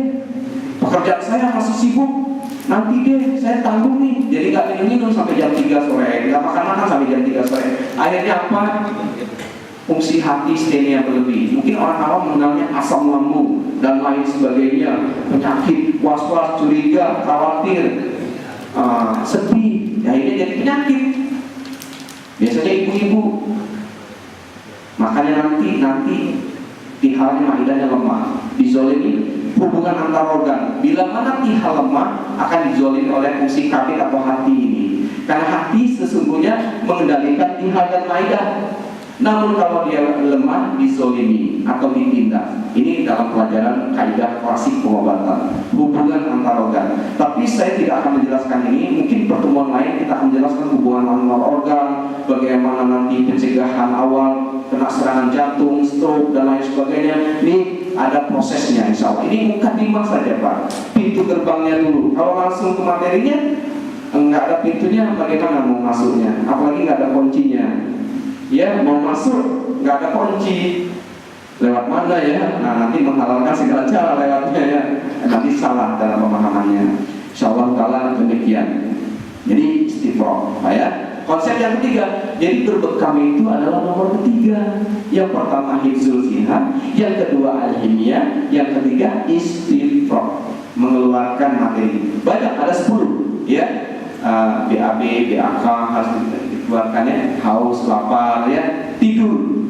[SPEAKER 1] pekerjaan saya masih sibuk, nanti deh saya tanggung nih, jadi nggak minum-minum sampai jam 3 sore, nggak makan-makan sampai jam 3 sore. Akhirnya apa? Fungsi hati stenia berlebih. Mungkin orang awam mengenalnya asam lambung dan lain sebagainya, penyakit, was-was, curiga, khawatir, sedih. Akhirnya jadi penyakit. Biasanya ibu-ibu. Makanya nanti tihalnya maidahnya lemah, dizolimi hubungan antar organ. Bila mana tihal lemah akan dizolimi oleh fungsi kabir atau hati ini. Karena hati sesungguhnya mengendalikan tihal dan maidah. Namun kalau dia lemah dizolimi atau ditindas. Ini dalam pelajaran kaidah klasik pengobatan, hubungan antar organ. Tapi saya tidak akan menjelaskan ini. Mungkin pertemuan lain kita akan menjelaskan hubungan antar organ, bagaimana nanti pencegahan awal kena serangan jantung, stroke dan lain sebagainya. Ini ada prosesnya insya Allah. Ini mukadimah saja Pak, pintu gerbangnya dulu. Kalau langsung ke materinya nggak ada pintunya, bagaimana mau masuknya? Apalagi nggak ada kuncinya. Ya mau masuk nggak ada kunci, lewat mana ya? Nah nanti menghalalkan segala cara lewatnya ya, nanti salah dalam pemahamannya. Insyaallah taala demikian. Jadi istiqroh, ya. Konsep yang ketiga, jadi berbekam itu adalah nomor ketiga. Yang pertama hifzul zihn, yang kedua al-himyah, yang ketiga istiqroh, mengeluarkan materi. Banyak, ada 10 ya. BAB, BAK harus dikeluarkannya, haus, lapar ya, tidur.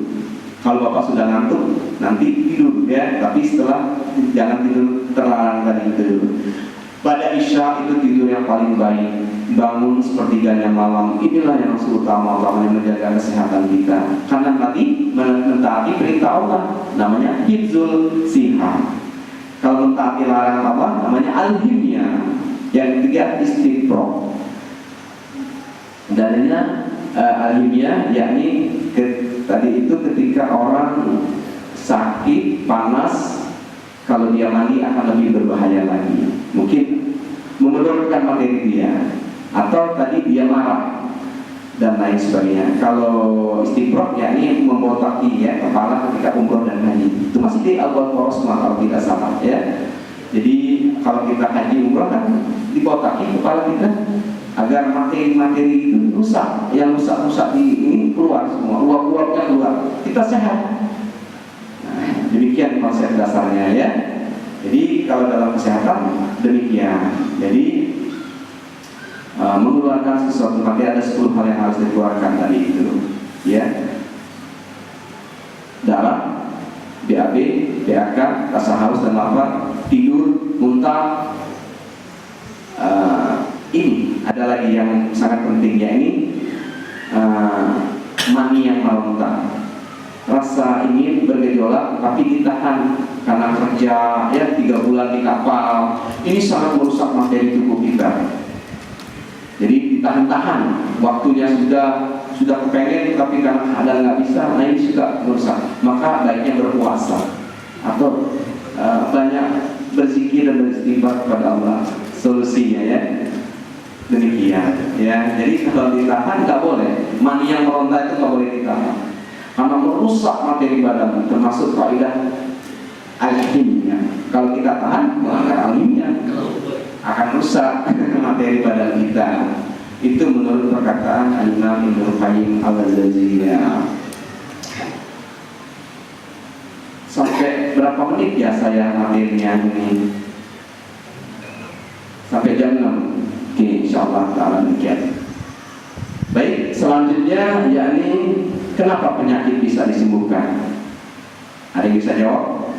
[SPEAKER 1] Kalau bapak sudah ngantuk, nanti tidur ya. Tapi setelah jangan tidur terlarang tadi itu. Pada isya itu tidur yang paling baik. Bangun sepertiganya malam. Inilah yang utama yang menjaga kesehatan kita. Karena tadi mentaati perintah Allah, namanya hifzul zihn. Kalau mentaati larangan Allah, namanya al-himyah. Yang ketiga istiqroh. Dalilnya al-himyah, yakni tadi itu ketika orang sakit, panas, kalau dia mandi akan lebih berbahaya lagi. Mungkin memudaratkan materi dia, atau tadi dia marah dan lain sebagainya. Kalau istiqroh yakni membotaki ya kepala ketika umroh dan haji. Itu masih di Al-Baqarah kalau tidak salah ya. Jadi kalau kita haji umroh kan dibotaki kepala kita agar materi-materi itu rusak, yang rusak-rusak di ini keluar semua, uap-uapnya keluar, kita sehat. Nah, demikian konsep dasarnya ya. Jadi kalau dalam kesehatan demikian. Jadi mengeluarkan sesuatu materi ada 10 hal yang harus dikeluarkan tadi itu, ya. Darah, BAB, BAK, rasa haus dan lapar, tidur, muntah. Ini ada lagi yang sangat penting, yakni mani yang meronta. Rasa ingin bergejolak tapi ditahan karena kerja ya 3 bulan di kapal. Ini sangat merusak materi tubuh kita. Jadi ditahan-tahan, waktunya sudah sudah kepengen tapi karena keadaan nggak bisa, nah ini juga merusak. Maka baiknya berpuasa atau banyak berzikir dan beristighfar kepada Allah, solusinya ya. Demikian ya. Jadi kalau ditahan nggak boleh, mani yang meronta itu nggak boleh ditahan karena merusak materi badan, termasuk kaidah alkimia. Kalau kita tahan melanggar alkimia, akan rusak materi badan kita. Itu menurut perkataan Imam Ibnu Qayyim al-Jauziyah. Sampai berapa menit ya saya materinya ini? Sampai jam 6. Oke, insyaallah taala demikian. Baik, selanjutnya yakni kenapa penyakit bisa disembuhkan? Ada yang bisa jawab?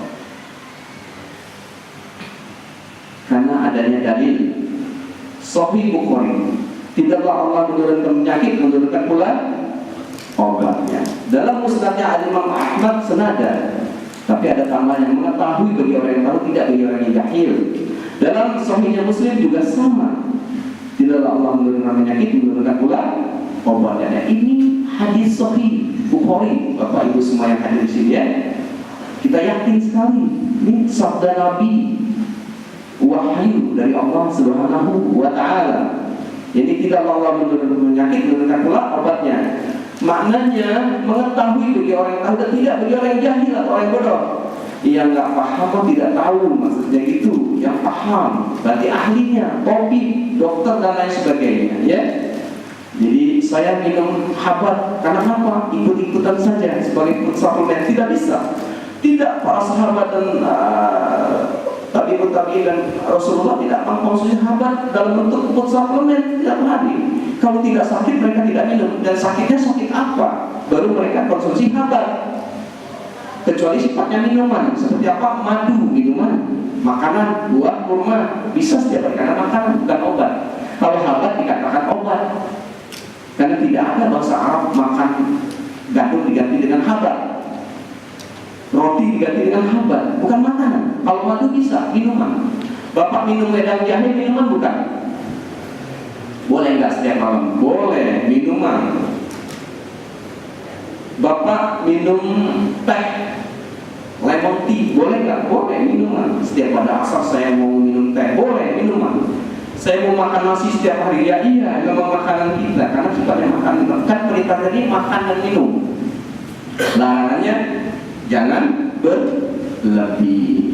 [SPEAKER 1] Karena adanya dalil Sahih Bukhari. Tidaklah Allah menurunkan penyakit, menurunkan pula obatnya. Dalam musnadnya Imam Ahmad senada, tapi ada tambahan yang mengetahui bagi orang yang tahu, tidak bagi orang yang jahil. Dalam Sahihnya Muslim juga sama. Tidaklah Allah menurunkan penyakit, menurunkan pula obatnya. Ini hadis Sahih Bukhari. Bapak Ibu semua yang hadir di sini ya, kita yakin sekali ini sabda Nabi, wahyu dari Allah Subhanahu wa Ta'ala. Jadi tidak Allah menurunkan penyakit, menurunkan pula obatnya. Maknanya mengetahui bagi orang yang tahu dan tidak bagi orang yang jahil atau orang yang bodoh. Yang nggak paham atau tidak tahu maksudnya gitu. Yang paham berarti ahlinya, topik, dokter dan lain sebagainya ya. Jadi saya minum habat karena apa? Ikut-ikutan saja sebagai suplemen, tidak bisa. Tidak, para sahabat dan tabi'in dan Rasulullah tidak mengkonsumsi habat dalam bentuk food suplemen, tidak hadir. Kalau tidak sakit mereka tidak minum, dan sakitnya sakit apa? Baru mereka konsumsi habat. Kecuali sifatnya minuman, seperti apa? Madu, minuman, makanan, buah, kurma, bisa setiap hari karena makanan bukan obat. Kalau habat dikatakan obat, karena tidak ada bahasa Arab makan gandum diganti dengan habat, roti diganti dengan habat, bukan makanan. Kalau madu bisa, minuman. Bapak minum wedang jahe, minuman bukan? Boleh nggak setiap malam? Boleh, minuman. Bapak minum teh, lemon tea, boleh nggak? Boleh, minuman. Setiap pada asar saya mau minum teh, boleh, minuman. Saya mau makan nasi setiap hari, ya iya, memang makanan kita, karena sifatnya makanan. Kan perintah tadi makan dan minum. Larangannya jangan berlebih.